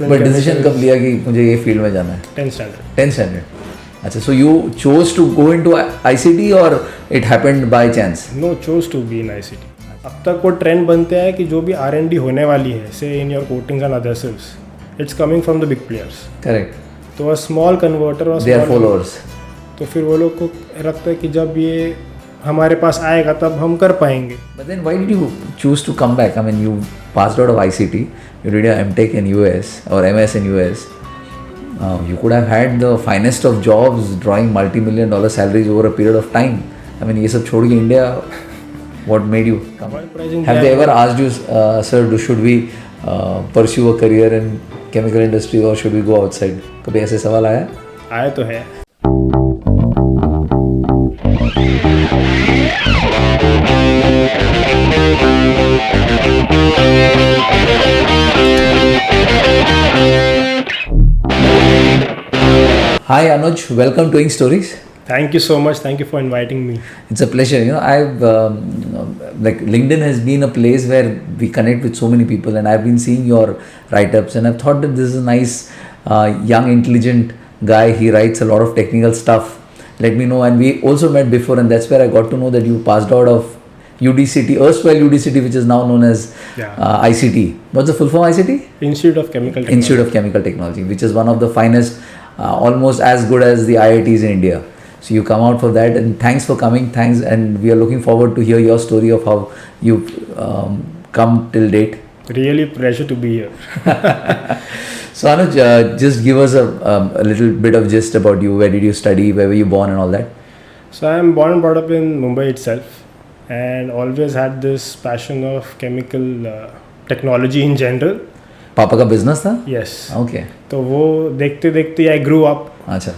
But decision कब लिया कि मुझे ये फील्ड में जाना है? 10th standard. अच्छा, so you chose to go into ICT और it happened by chance? No, chose to be in ICT. अब तक वो ट्रेंड बनते हैं कि जो भी R&D होने वाली है, से in your coatings and adhesives, it's coming from the big players. Correct. तो अ स्मॉल कन्वर्टर और दे आर फॉलोअर्स। तो फिर वो लोग को लगता है कि जब ये हमारे पास आएगा तब हम कर पाएंगे। But then why did you choose to come back? I mean, you passed out of ICT, you did your MTech in US or MS in US. You could have had the finest of jobs, drawing multi-million-dollar salaries over a period of time. I mean, ये सब छोड़ के India, what made you come? Have they ever asked you, sir, should we pursue a career in chemical industry or should we go outside? कभी ऐसे सवाल आया? आया तो है। Hi Anuj, welcome to Ink Stories. Thank you so much. Thank you for inviting me. It's a pleasure. You know, I've like LinkedIn has been a place where we connect with so many people, and I've been seeing your write-ups, and I've thought that this is a nice, young, intelligent guy. He writes a lot of technical stuff. Let me know, and we also met before, and that's where I got to know that you passed out of UDCT, erstwhile UDCT, which is now known as ICT. What's the full form ICT? Institute of Chemical Technology. Institute of Chemical Technology, which is one of the finest, almost as good as the IITs in India. So you come out for that, and thanks for coming. Thanks, and we are looking forward to hear your story of how you've come till date. Really pleasure to be here. So Anuj, just give us a little bit of gist about you. Where did you study? Where were you born, and all that? So I am born and brought up in Mumbai itself, and always had this passion of chemical technology in general. पापा का business था? Yes. Okay. तो वो देखते देखते I grew up. अच्छा.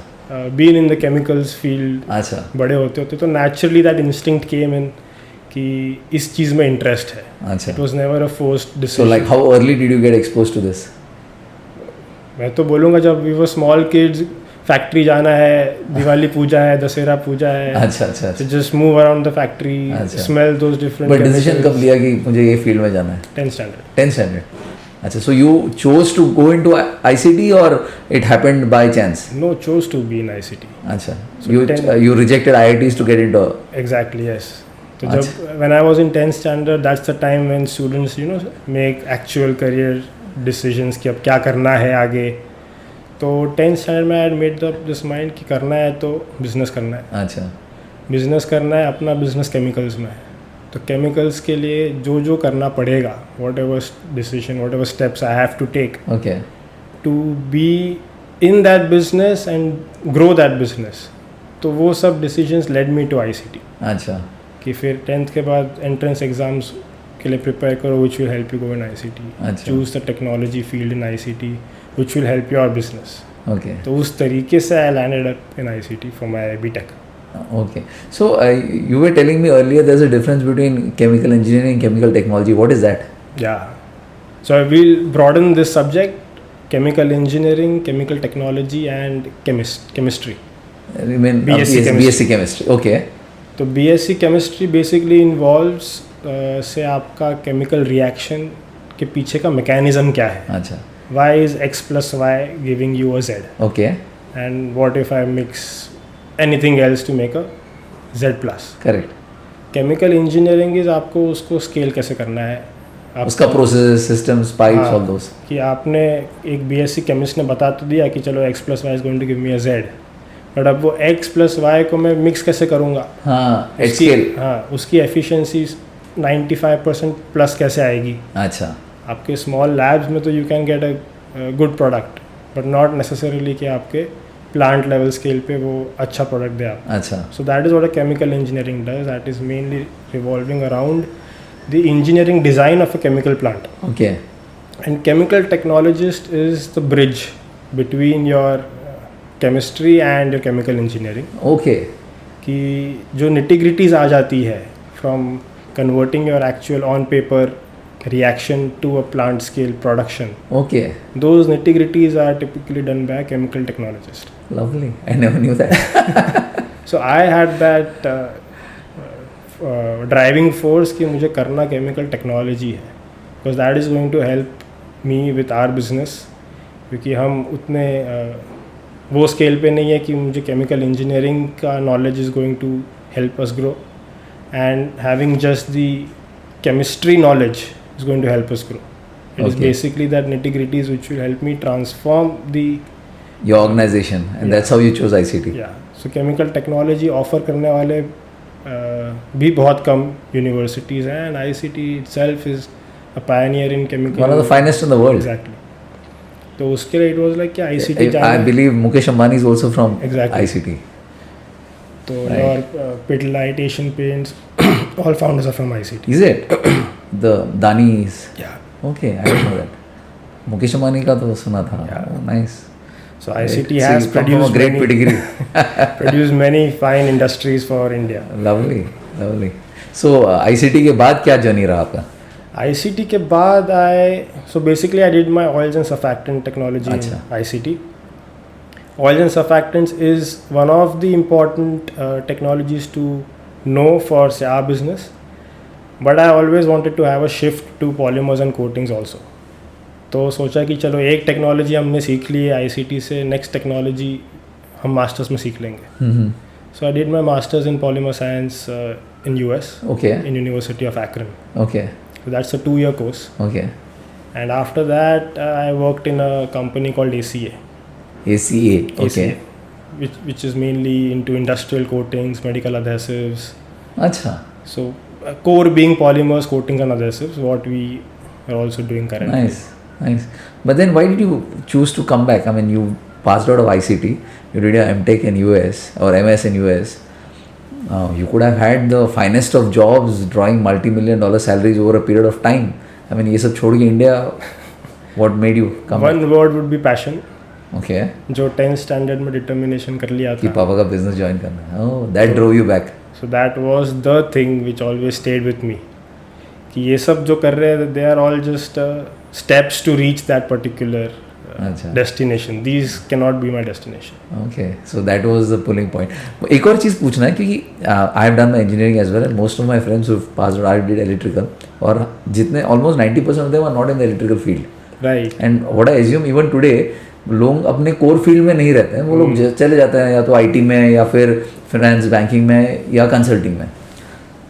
Being in the chemicals field. अच्छा. बड़े होते होते तो naturally that instinct came in कि इस चीज़ में interest है. अच्छा. It was never a forced decision. So like how early did you get exposed to this? मैं तो बोलूँगा जब we were small kids, factory जाना है, दिवाली पूजा है, दशहरा पूजा है. अच्छा अच्छा. So just move around the factory, smell those different. But decision कब लिया कि मुझे ये फील्ड में जाना है? 10th standard. 10th standard. अच्छा, so you chose to go into ICT or it happened by chance? No, chose to be in ICT. अच्छा. So you rejected IITs to get into. Exactly, yes. तो जब when I was in 10th standard, that's the time when students make actual career decisions कि अब क्या करना है आगे. तो 10th standard में I had made up this mind कि करना है तो business करना है. अच्छा. Business करना है, अपना business chemicals में है. तो chemicals के लिए जो जो करना पड़ेगा, whatever decision, whatever steps I have to take. Okay. To be in that business and grow that business. तो वो सब decisions led me to ICT. अच्छा. कि फिर 10th के बाद entrance exams के लिए prepare करो, which will help you go in ICT. अच्छा. Choose the technology field in ICT, which will help your business. Okay. तो उस तरीके से I landed up in ICT for my BTech. Okay. So you were telling me earlier there's a difference between chemical engineering and chemical technology. What is that? Yeah. So I will broaden this subject: chemical engineering, chemical technology, and chemistry. I mean BSc chemistry. BSc chemistry. Okay. तो BSc chemistry basically involves से आपका chemical reaction के पीछे का mechanism क्या है. अच्छा. Y is X plus Y giving you a Z. Okay. And what if I mix anything else to make a Z plus? Correct. Chemical engineering is आपको उसको scale कैसे करना है. उसका processes, systems, pipes, all those. कि आपने एक BSc chemist ने बता तो दिया कि चलो X plus Y is going to give me a Z. But अब वो X plus Y को मैं mix कैसे करूँगा. हाँ. At scale. हाँ, उसकी efficiency 95% plus कैसे आएगी. अच्छा. आपके small labs में तो you can get a good product, but not necessarily कि आपके plant level scale पे वो अच्छा product दे आप. अच्छा. So that is what a chemical engineering does. That is mainly revolving around the engineering design of a chemical plant. Okay. And chemical technologist is the bridge between your chemistry and your chemical engineering. Okay. कि जो nitty-gritties आ जाती है from converting your actual on paper reaction to a plant scale production. Okay. Those nitty-gritties are typically done by a chemical technologist. Lovely. I never knew that. So I had that driving force कि मुझे करना chemical technology है, because that is going to help me with our business क्योंकि हम उतने वो scale पे नहीं है कि मुझे केमिकल इंजीनियरिंग का knowledge is going to help us grow, and having just the chemistry knowledge is going to help us grow. It is Okay. basically that nitty-gritties which will help me transform the Your organization, and that's how you chose ICT. yeah. So chemical technology offer करने वाले भी बहुत कम universities हैं, and ICT itself is a pioneer in chemical. One of the finest in the world. Exactly. तो उसके लिए it was like कि ICT I believe Mukesh Ambani is also from Exactly. ICT. तो Right. your Pidilite, Asian Paints, all founders are from ICT. Is it? The Danis. Yeah. Okay, I didn't know that. Mukesh Ambani का तो सुना था. Yeah. Oh, nice. So ICT So has you come from a produced great pedigree. produced many fine industries for India. Lovely, lovely. So ICT के बाद क्या journey रहा आपका? ICT के बाद so basically I did my oils and surfactant technology अच्छा. in ICT. Oils and surfactants is one of the important technologies to know for say our business, but I always wanted to have a shift to polymers and coatings also. तो सोचा कि चलो एक technology हमने सीख ली है ICT से, next technology हम मास्टर्स में सीख लेंगे. So I did my masters in polymer science in US, Okay. in University of Akron. Okay. So that's a 2-year course. Okay. And after that, I worked in a company called ACA. ACA. Okay. Which is mainly into industrial coatings, medical adhesives. अच्छा. So core being polymers, coatings and adhesives, what we are also doing currently. Nice. Nice. But then why did you choose to come back? I mean, you passed out of ICT. You did your MTech in US or MS in US. You could have had the finest of jobs, drawing multi-million-dollar salaries over a period of time. I mean, ये सब छोड़ के India, what made you come One word would be passion. back? Okay. जो 10th standard में determination कर लिया कि था. पापा का business join करना है. Oh, that drove you back. So that was the thing which always stayed with me. कि ये सब जो कर रहे हैं, they are all just steps to reach that particular अच्छा. destination. These cannot be my destination. Okay, so that was the pulling point. एक और चीज़ पूछना है क्योंकि I have done my engineering as well and most of my friends who passed out I did electrical और जितने almost 90% of them are not in the electrical field. Right. And what I assume even today लोग अपने core field में नहीं रहते हैं, वो लोग चले जाते हैं या तो IT में या फिर फाइनेंस बैंकिंग में या कंसल्टिंग में.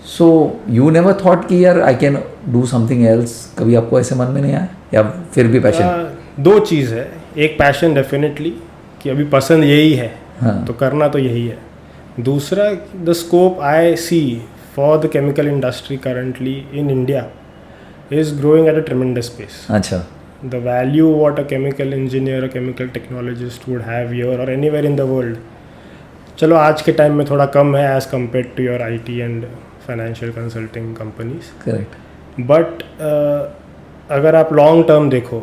सो यू नेवर थॉट कि यार I can do something else, कभी आपको ऐसे मन में नहीं आया या फिर भी पैशन? दो चीज़ है, एक पैशन डेफिनेटली कि अभी पसंद यही है. हाँ. तो करना तो यही है. दूसरा, the scope I see for the chemical industry currently in India is growing at a tremendous pace. अच्छा. The value what a chemical engineer or chemical technologist would have here or anywhere in the world, चलो आज के time में थोड़ा कम है as compared to your IT and financial consulting companies. Correct. But अगर आप long term देखो,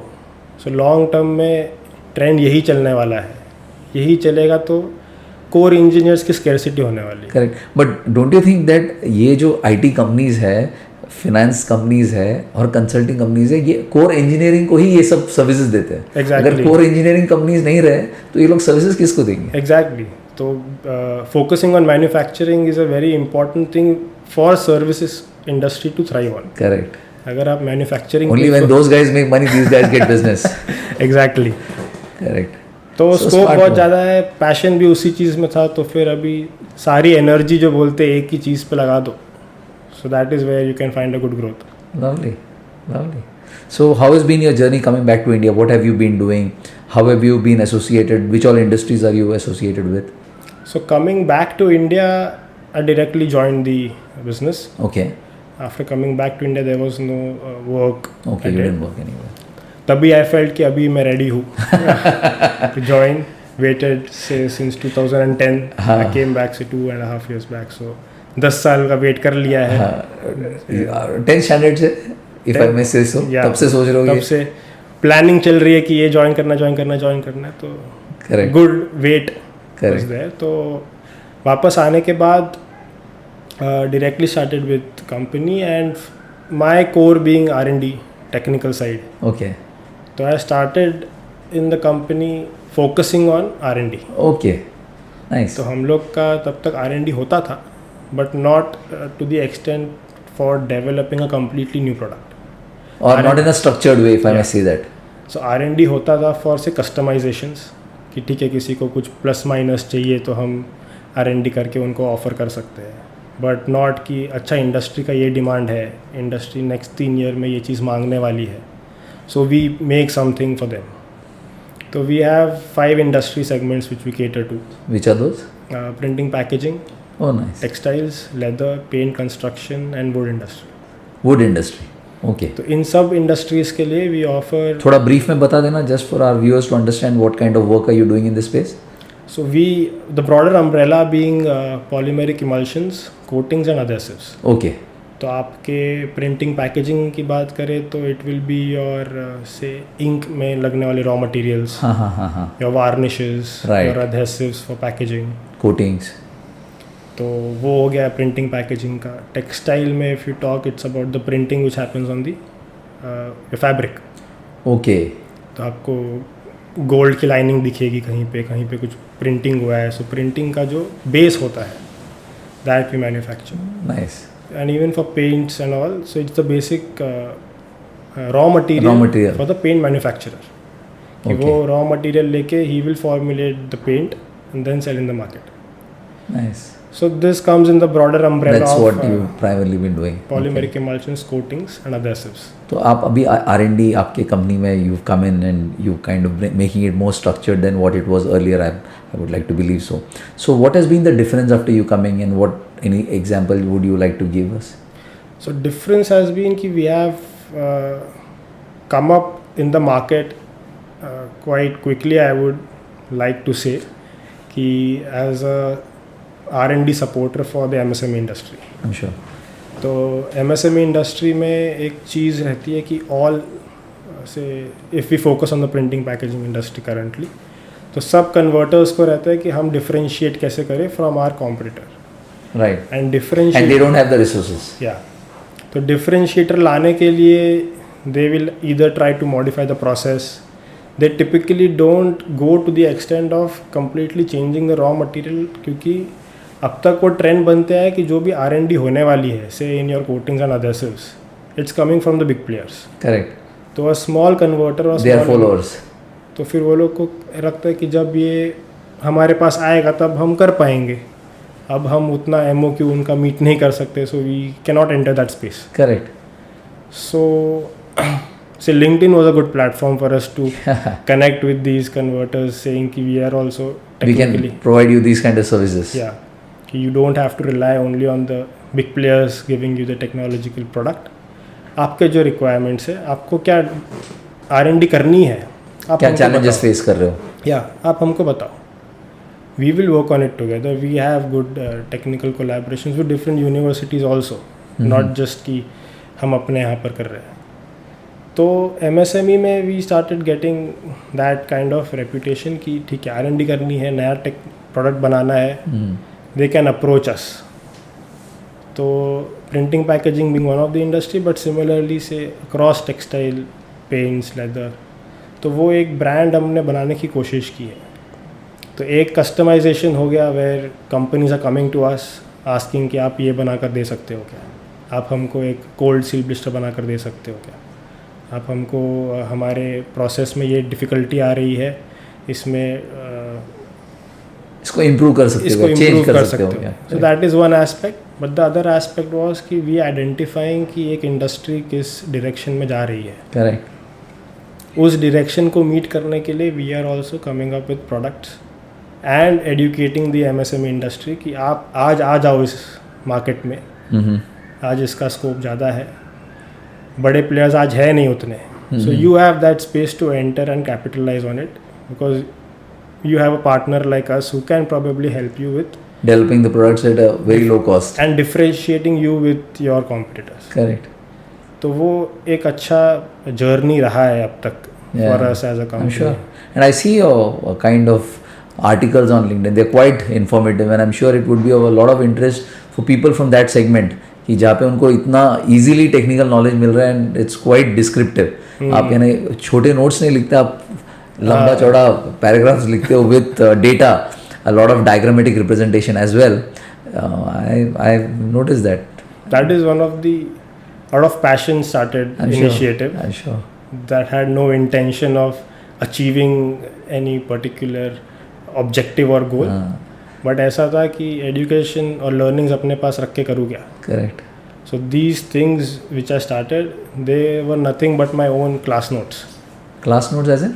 so long term में ट्रेंड यही चलने वाला है. यही चलेगा तो कोर इंजीनियर्स की स्कैरसिटी होने वाली है. Correct. But don't you think that ये जो IT कंपनीज है, फिनेंस कंपनीज है और कंसल्टिंग कंपनीज है, ये कोर इंजीनियरिंग को ही ये सब सर्विसेज देते हैं. Exactly. अगर कोर इंजीनियरिंग कंपनीज नहीं रहे तो ये लोग सर्विसेज किसको देंगे? एग्जैक्टली. तो focusing on manufacturing is a very important thing for services industry to thrive on. Correct. अगर आप manufacturing only when those guys make money these guys get business. Exactly. Correct. तो So स्कोप smart बहुत move. ज़्यादा है, passion भी उसी चीज़ में था, तो फिर अभी सारी एनर्जी जो बोलते हैं एक ही चीज़ पे लगा दो. So that is where you can find a good growth. Lovely, lovely. So how has been your journey coming back to India? What have you been doing? How have you been associated? Which all industries are you associated with? So coming back to India, I directly joined the business. Okay. After coming back to India, there was no work. Okay, I you did. didn't work anywhere. तभी I felt कि अभी मैं ready हूँ to join. Waited say since 2010. हाँ. I came back say 2.5 years back. So 10 साल का wait कर लिया है. 10th standard से if I may say so, Yeah. तब से सोच रहे हो तब से प्लानिंग चल रही है कि ये ज्वाइन करना है, तो Correct. Good wait Correct. There. तो वापस आने के बाद directly started with company and my core being R&D technical side. Okay. तो I started in the company focusing on R&D. Okay. Nice. तो हम लोग का तब तक R&D होता था, but not to the extent for developing a completely new product. Or not in a structured way, if I may say that. So R&D होता था फॉर से कस्टमाइजेशंस कि ठीक है किसी को कुछ प्लस माइनस चाहिए तो हम R&D करके उनको ऑफ़र कर सकते हैं, बट नॉट कि अच्छा इंडस्ट्री का ये डिमांड है, इंडस्ट्री नेक्स्ट 3 ईयर में ये चीज़ मांगने वाली है, so we make something for them. तो we have 5 industry segments which we cater to. Which are those? Printing, packaging, Oh, nice. textiles, leather, paint, construction and wood industry. Wood industry. Okay. तो इन सब industries के लिए we offer. थोड़ा brief में बता देना just for our viewers to understand what kind of work are you doing in this space? So the broader umbrella being polymeric emulsions, coatings and adhesives. Okay. तो आपके printing packaging की बात करें तो इट विल बी योर से ink में लगने वाले रॉ मटेरियल्स, हाँ. Your varnishes, Right. Your adhesives for packaging. Coatings. तो वो हो गया प्रिंटिंग पैकेजिंग का. टेक्सटाइल में if you talk it's about the printing which happens on the fabric. Okay. तो आपको गोल्ड की लाइनिंग दिखेगी कहीं पे कुछ प्रिंटिंग हुआ है. सो प्रिंटिंग का जो बेस होता है that we manufacture. Nice. And even for paints and all, so it's the basic raw material Raw material. for the paint manufacturer. कि Okay. वो raw material लेके he will formulate the paint and then sell in the market. Nice. So this comes in the broader umbrella That's of what you've primarily been doing. polymeric emulsions, coatings and adhesives. तो आप अभी R&D आपके company में you've come in and you kind of making it more structured than what it was earlier. I would like to believe so. So what has been the difference after you coming in? What any example would you like to give us? So difference has been कि we have come up in the market quite quickly. I would like to say कि as a R&D supporter for the MSME industry. I'm sure. तो MSME industry में एक चीज़ रहती है कि all से if we focus on the printing packaging industry currently, तो सब कन्वर्टर्स को रहता है कि हम डिफरेंशिएट कैसे करें from our competitor. Right. And And differentiate they don't have the resources. या तो डिफरेंशिएटर लाने के लिए they will either try to modify the process. They typically don't go to the extent of completely changing the raw material, क्योंकि अब तक वो trend बनते हैं कि जो भी R&D होने वाली है से in your coatings and adhesives, it's coming from the big players. Correct. तो अ स्मॉल कन्वर्टर और They are followers. तो फिर वो लोग को लगता है कि जब ये हमारे पास आएगा तब हम कर पाएंगे. अब हम उतना MOQ उनका मीट नहीं कर सकते, so we can not enter that space. Correct. So LinkedIn was a good platform for us to connect with these converters, saying कि we are also We technically, can provide you these kind of services. yeah, कि you don't have to rely only on the big players giving you the technological product. आपके जो requirements है, आपको क्या R&D करनी है, आप क्या हमको challenges बताओ. face कर रहे हो? या आप हमको बताओ. We will work on it together. We have good technical collaborations with different universities also, not just कि हम अपने यहाँ पर कर रहे हैं. तो MSME में we started getting that kind of reputation कि ठीक है R&D करनी है, नया टेक प्रोडक्ट बनाना है, they can approach us. तो printing packaging being one of the industry, but similarly से across textile, paints, leather, तो वो एक ब्रांड हमने बनाने की कोशिश की है. तो एक कस्टमाइजेशन हो गया where companies are coming to us asking कि आप ये बना कर दे सकते हो क्या, आप हमको एक कोल्ड सील ब्लिस्टर बना कर दे सकते हो क्या, आप हमको हमारे प्रोसेस में ये डिफ़िकल्टी आ रही है, इसमें इसको इम्प्रूव कर सकते हो, चेंज कर सकते हो. So that is one aspect. But the other aspect was कि वी आइडेंटिफाइंग कि एक इंडस्ट्री किस डायरेक्शन में जा रही है. करेक्ट. उस डायरेक्शन को मीट करने के लिए we are also coming up with products and educating the MSME industry कि आप आज आ जाओ इस मार्केट में. आज इसका स्कोप ज़्यादा है, बड़े प्लेयर्स आज है नहीं उतने. So you have that space to enter and capitalize on it because you have a partner like us who can probably help you with developing the products at a very low cost and differentiating you with your competitors. Correct. तो वो एक अच्छा journey रहा है अब तक for us as a company. I'm sure. And I see a kind of articles on LinkedIn. They're quite informative and I'm sure it would be of a lot of interest for people from that segment कि जहाँ पे उनको इतना easily technical knowledge मिल रहा है and it's quite descriptive. आप यानी छोटे notes नहीं लिखते, आप लंबा चौड़ा पैराग्राफ्स लिखते हो with data, a lot of diagrammatic representation as well. I've noticed that. That is one of the out of passion started initiative. Sure. that had no intention of achieving any particular objective or goal. But ऐसा था कि education और learnings अपने पास रख के करूँ क्या. Correct. So these things which I started, they were nothing but my own class notes. Class notes as in?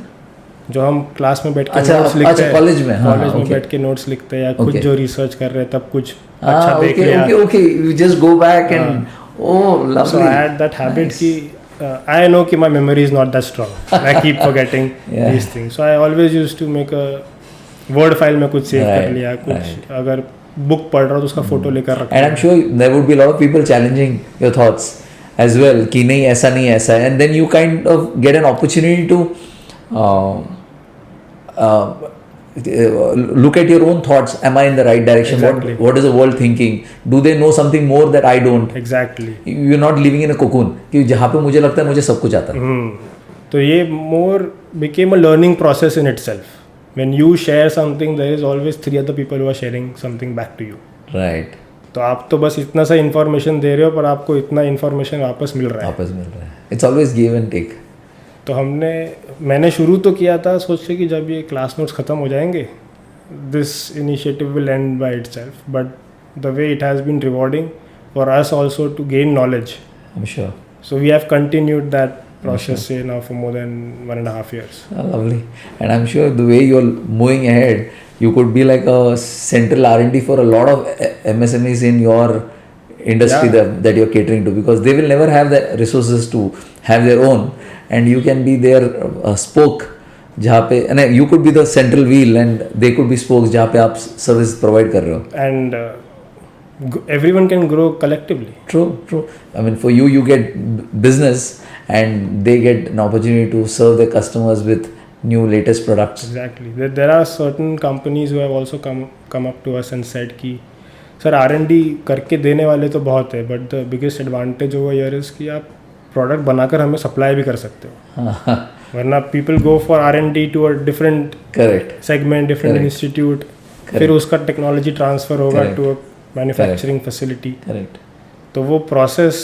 जो हम क्लास में बैठ के अच्छा, नोट्स लिखते हैं, कॉलेज में, हाँ, कॉलेज में okay. बैठ के नोट्स लिखते हैं या खुद Okay. जो रिसर्च कर रहे हैं तब कुछ अच्छा देख Okay, लिया. okay. You just go back and oh, lovely. So I had that habit Nice. कि I know कि my memory is not that strong. I keep forgetting Yeah. these things. So I always used to make a word file में कुछ save कर Right, लिया, कुछ right. अगर book पढ़ रहा हूँ तो उसका फोटो लेकर रख. And I'm sure there would be a lot of people challenging your thoughts as well. कि नहीं ऐसा नहीं ऐसा है. And then you kind of get an opportunity to look at your own thoughts. Am I in the right direction? Exactly. What is the world thinking? Do they know something more that I don't? Exactly. You're not living in a cocoon. कि जहाँ पे मुझे लगता है मुझे सब कुछ आता है. तो ये more became a learning process in itself. When you share something, there is always 3 other people who are sharing something back to you. Right. तो आप तो बस इतना सा इन्फॉर्मेशन दे रहे हो पर आपको इतना इन्फॉर्मेशन वापस मिल रहा है. वापस मिल रहा है. It's always give and take. तो मैंने शुरू तो किया था सोच के कि जब ये क्लास नोट्स ख़त्म हो जाएंगे this initiative will end by itself, but the way it has been rewarding for us also to gain knowledge. I'm sure. So we have continued that process say now for more than 1.5 years. Lovely. And I'm sure the way you're moving ahead, you could be like a central R&D for a lot of MSMEs in your industry that you're catering to, because they will never have the resources to have their own, and you can be their spoke जहाँ पे, and you could be the central wheel and they could be spokes जहाँ पे आप service provide कर रहे हो. And everyone can grow collectively. True. I mean, for you get business and they get an opportunity to serve their customers with new latest products. Exactly. There are certain companies who have also come up to us and said कि sir R&D करके देने वाले तो बहुत है, but the biggest advantage over here is कि आप product बनाकर हमें सप्लाई भी कर सकते हो. वरना people go for R&D to a different correct segment, different institute, फिर उसका टेक्नोलॉजी ट्रांसफर होगा to a manufacturing facility. Correct. तो वो प्रोसेस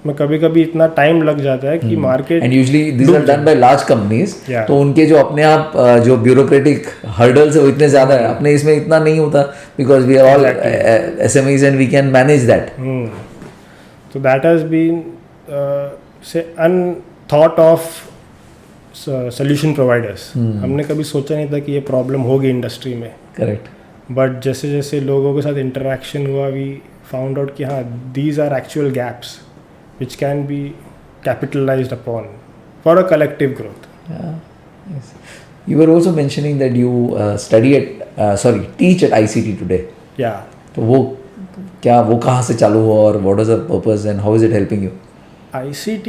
में कभी कभी इतना टाइम लग जाता है कि market, and usually this are done by large companies, Yeah. तो उनके जो अपने आप जो ब्यूरोक्रेटिक हर्डल्स है वो इतने ज़्यादा है. अपने इसमें इतना नहीं होता because we are all SMEs and we can manage that. So that has been say unthought of solution providers. हमने कभी सोचा नहीं था कि ये प्रॉब्लम होगी इंडस्ट्री में. करेक्ट. बट जैसे जैसे लोगों के साथ इंटरेक्शन हुआ वी फाउंड आउट कि हाँ these are actual gaps which can be capitalized upon for a collective growth. Yes. You were also mentioning that you teach at ICT today. या तो वो कहाँ से चालू हुआ और what was the purpose and how is it helping you? ICT,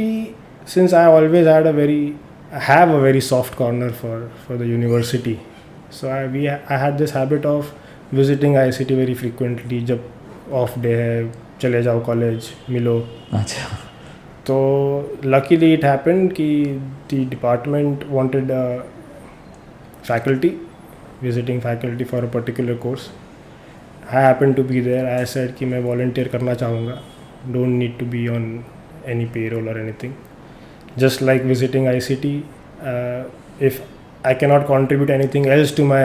since I always had I have a very soft corner for the university. So I had this habit of visiting ICT very frequently. जब of day है चले जाओ college मिलो. अच्छा. तो luckily it happened कि the department wanted visiting faculty for a particular course. I happened to be there. I said कि मैं volunteer करना चाहूँगा. Don't need to be on any payroll or anything. Just like visiting ICT, if I cannot contribute anything else to my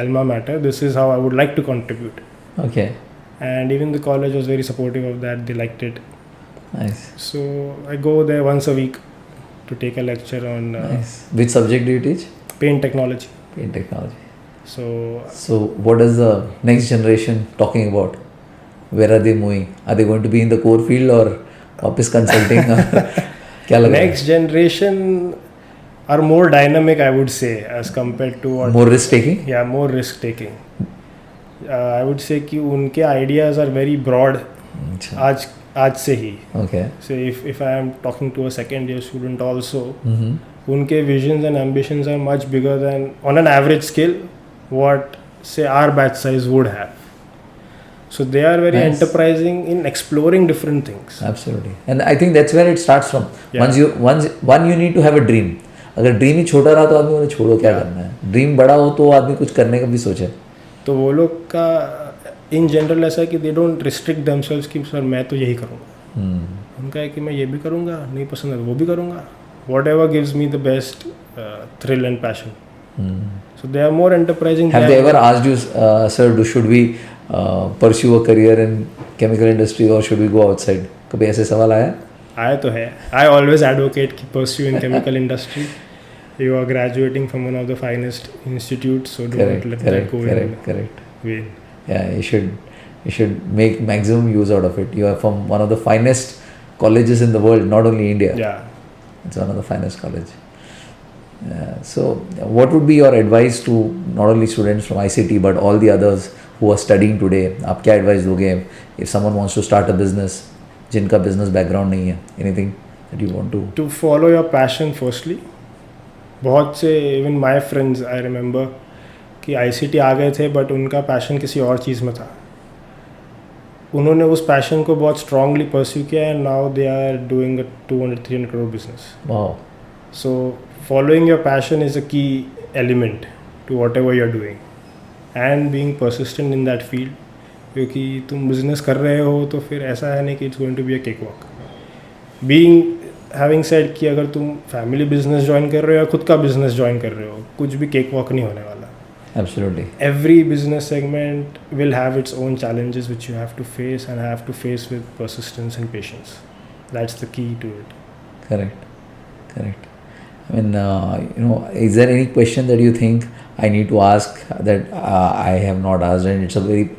alma mater, this is how I would like to contribute. Okay. And even the college was very supportive of that. They liked it. Nice. So I go there once a week to take a lecture on Nice. Which subject do you teach? paint technology. Paint technology. So what is the next generation talking about? Where are they moving? Are they going to be in the core field or office consulting? क्या लग रहा है? next generation are more dynamic, I would say, as compared to what. More risk taking? Yeah, more risk taking. I would say कि उनके ideas are very broad. अच्छा. आज से ही. Okay. So if I am talking to a second year student also, Mm-hmm. उनके visions and ambitions are much bigger than on an average scale what say our batch size would have. So they are very Nice. enterprising in exploring different things. Absolutely. And I think that's where it starts from. Yeah. Once you need to have a dream. अगर dream ही छोटा रहा तो आदमी बोले छोड़ो क्या करना है. ड्रीम बड़ा हो तो आदमी कुछ करने का भी सोचे. तो वो लोग का इन जनरल ऐसा है कि दे डोंट रिस्ट्रिक्ट देमसेल्व्स कि सर मैं तो यही करूँगा. उनका है कि मैं ये भी करूँगा, नहीं पसंद है तो वो भी करूँगा, whatever gives me the best thrill and passion. So they are more enterprising. Have they ever asked you, sir, should we pursue a career in chemical industry or should we go outside? कभी ऐसे सवाल आया? आया तो है. I always advocate कि pursue in chemical industry. You are graduating from one of the finest institutes, so don't let that go in vain. Yeah, you should make maximum use out of it. You are from one of the finest colleges in the world, not only India. Yeah. It's one of the finest college. So what would be your advice to not only students from ICT but all the others who are studying today? आप क्या advice दोगे if someone wants to start a business जिनका business background नहीं है? Anything that you want to? To follow your passion firstly. बहुत से even my friends I remember कि ICT आ गए थे but उनका passion किसी और चीज़ में था. उन्होंने उस passion को बहुत strongly pursue किया and now they are doing a 200-300 crore business. Wow. So following your passion is a key element to whatever you're doing and being persistent in that field. क्योंकि तुम business कर रहे हो तो फिर ऐसा है नहीं कि it's going to be a cakewalk. Having said कि अगर तुम family business join कर रहे हो या खुद का business join कर रहे हो, कुछ भी cakewalk नहीं होने वाला. Absolutely. Every business segment will have its own challenges which you have to face and have to face with persistence and patience. That's the key to it. Correct. I mean, is there any question that you think I need to ask that I have not asked, and it's a very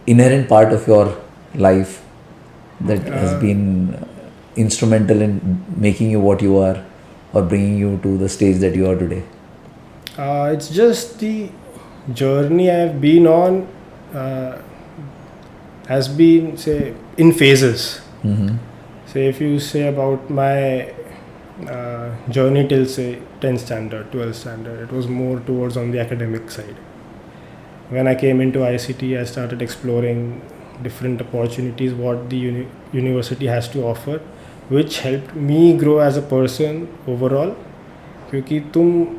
inherent part of your life that has been instrumental in making you what you are or bringing you to the stage that you are today? It's just the journey I've been on has been, say, in phases. Mm-hmm. Say, if you say about my journey till, say, 10th standard, 12th standard, it was more towards on the academic side. When I came into ICT, I started exploring different opportunities, what the university has to offer, which helped me grow as a person overall. क्योंकि तुम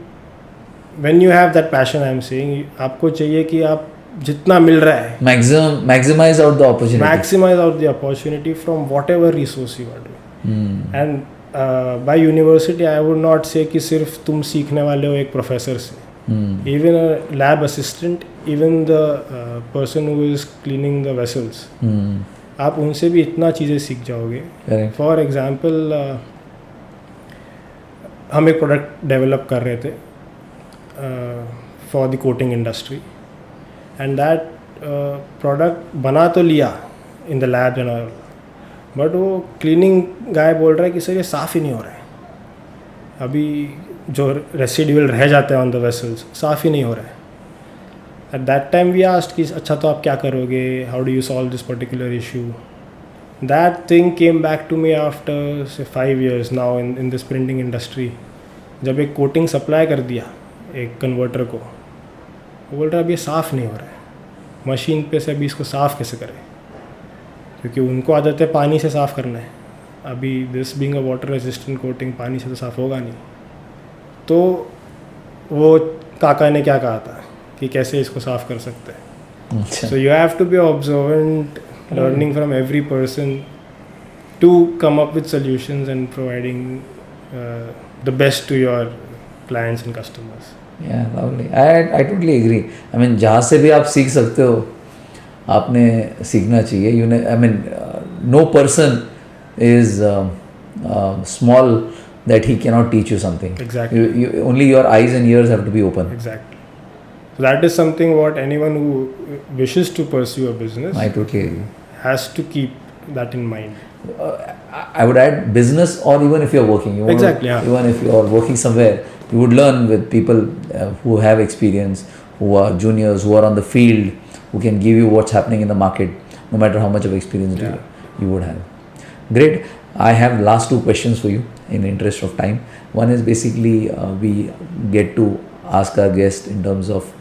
when you have that passion, I'm saying, आपको चाहिए कि आप जितना मिल रहा है maximize out the opportunity from whatever resource you are doing. And by university I would not say कि सिर्फ तुम सीखने वाले हो एक प्रोफेसर से. Even a lab assistant, even the person who is cleaning the vessels, आप उनसे भी इतना चीज़ें सीख जाओगे. For example, हम एक प्रोडक्ट डेवलप कर रहे थे for the coating industry, and that product बना तो लिया in the lab and all, but वो cleaning guy बोल रहा है कि सर ये साफ़ ही नहीं हो रहा है, अभी जो residual रह जाते हैं on the vessels साफ़ ही नहीं हो रहा है. At that time we asked कि अच्छा तो आप क्या करोगे, how do you solve this particular issue. That thing came back to me after say 5 years now in this printing industry. जब एक कोटिंग सप्लाई कर दिया एक कन्वर्टर को, वो बोल रहा है अब ये साफ़ नहीं हो रहा है, मशीन पे से अभी इसको साफ़ कैसे करें, क्योंकि उनको आदत है पानी से साफ़ करना है. अभी this being a water resistant coating पानी से तो साफ़ होगा नहीं. तो वो काका ने क्या कहा था कि कैसे इसको साफ़ कर सकते हैं. So you have to be observant, learning from every person to come up with solutions and providing the best to your clients and customers. Yeah, lovely. I totally agree. I mean, जहाँ से भी आप सीख सकते हो आपने सीखना चाहिए. I mean, no person is small that he cannot teach you something. Exactly. Only your eyes and ears have to be open. Exactly. So that is something what anyone who wishes to pursue a business, I totally agree, has to keep that in mind. I would add business, or even if you're working. Exactly. Even if you're working somewhere, you would learn with people who have experience, who are juniors, who are on the field, who can give you what's happening in the market, no matter how much of experience you would have. Great. I have last two questions for you in the interest of time. One is basically we get to ask our guest in terms of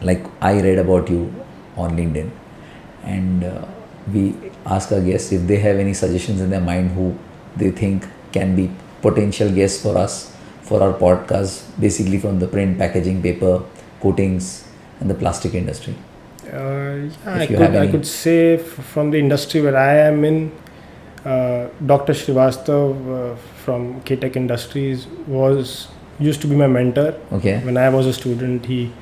like I read about you on LinkedIn, and we ask our guests if they have any suggestions in their mind who they think can be potential guests for us for our podcast, basically from the print, packaging, paper, coatings and the plastic industry. I could say from the industry where I am in, Dr. Srivastav from K-Tech Industries used to be my mentor. Okay. When I was a student, he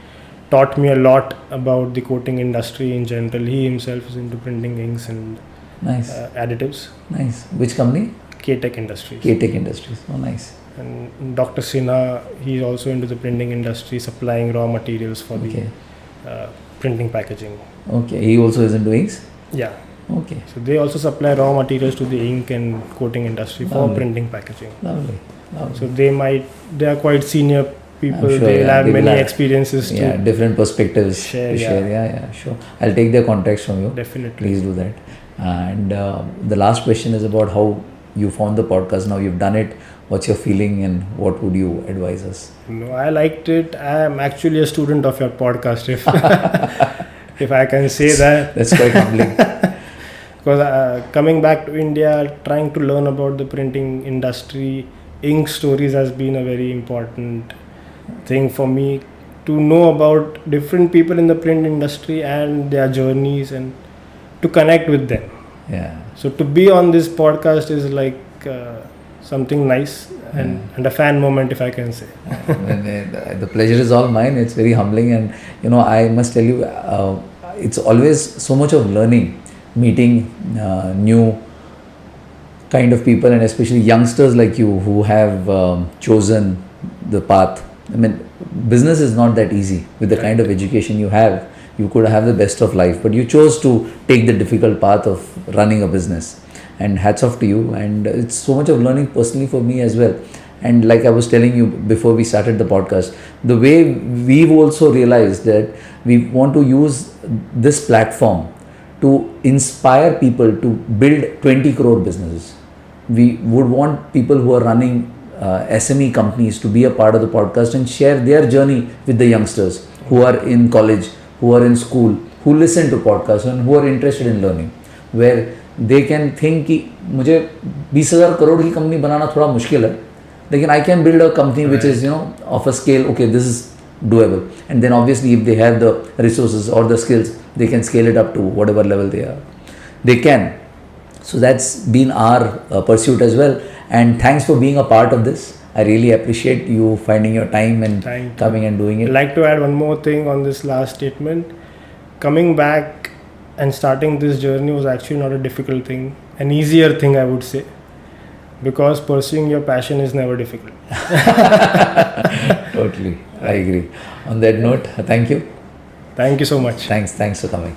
taught me a lot about the coating industry in general. He himself is into printing inks and Nice. additives. Nice. Which company? K-Tech Industries. K-Tech Industries. Oh, nice. And Dr. Sinha, he's also into the printing industry, supplying raw materials for Okay. the printing packaging. Okay. He also is into inks? Yeah. Okay. So they also supply raw materials to the ink and coating industry for Lovely. printing packaging. Lovely. Lovely. So they are quite senior people. I'm sure, They will yeah, have they will many have- experiences Yeah, to different perspectives share, to yeah. share. Yeah, sure. I'll take their contacts from you. definitely. Please do that. And the last question is about how you found the podcast. Now you've done it. What's your feeling and what would you advise us? No, I liked it. I am actually a student of your podcast, if if I can say that. That's quite humbling. Because coming back to India, trying to learn about the printing industry, ink stories has been a very important thing for me to know about different people in the print industry and their journeys and to connect with them. Yeah. So to be on this podcast is like something nice and a fan moment, if I can say. The pleasure is all mine. It's very humbling, and I must tell you, it's always so much of learning, meeting new kind of people, and especially youngsters like you who have chosen the path. I mean, business is not that easy. With the kind of education you have, you could have the best of life, but you chose to take the difficult path of running a business. And hats off to you. And it's so much of learning personally for me as well. And like I was telling you before we started the podcast, the way we've also realized that we want to use this platform to inspire people to build 20 crore businesses. We would want people who are running SME companies to be a part of the podcast and share their journey with the youngsters who are in college, who are in school, who listen to podcasts and who are interested in learning, where they can think कि मुझे 20,000 करोड़ की company बनाना थोड़ा मुश्किल है, लेकिन I can build a company which is of a scale, okay, this is doable, and then obviously if they have the resources or the skills, they can scale it up to whatever level they can. So that's been our pursuit as well, and thanks for being a part of this. I really appreciate you finding your time and Thank you. coming and doing I'd it. like to add one more thing on this last statement. Coming back and starting this journey was actually not a difficult thing, an easier thing, I would say, because pursuing your passion is never difficult. Totally, I agree. On that note, thank you. Thank you so much. Thanks for coming.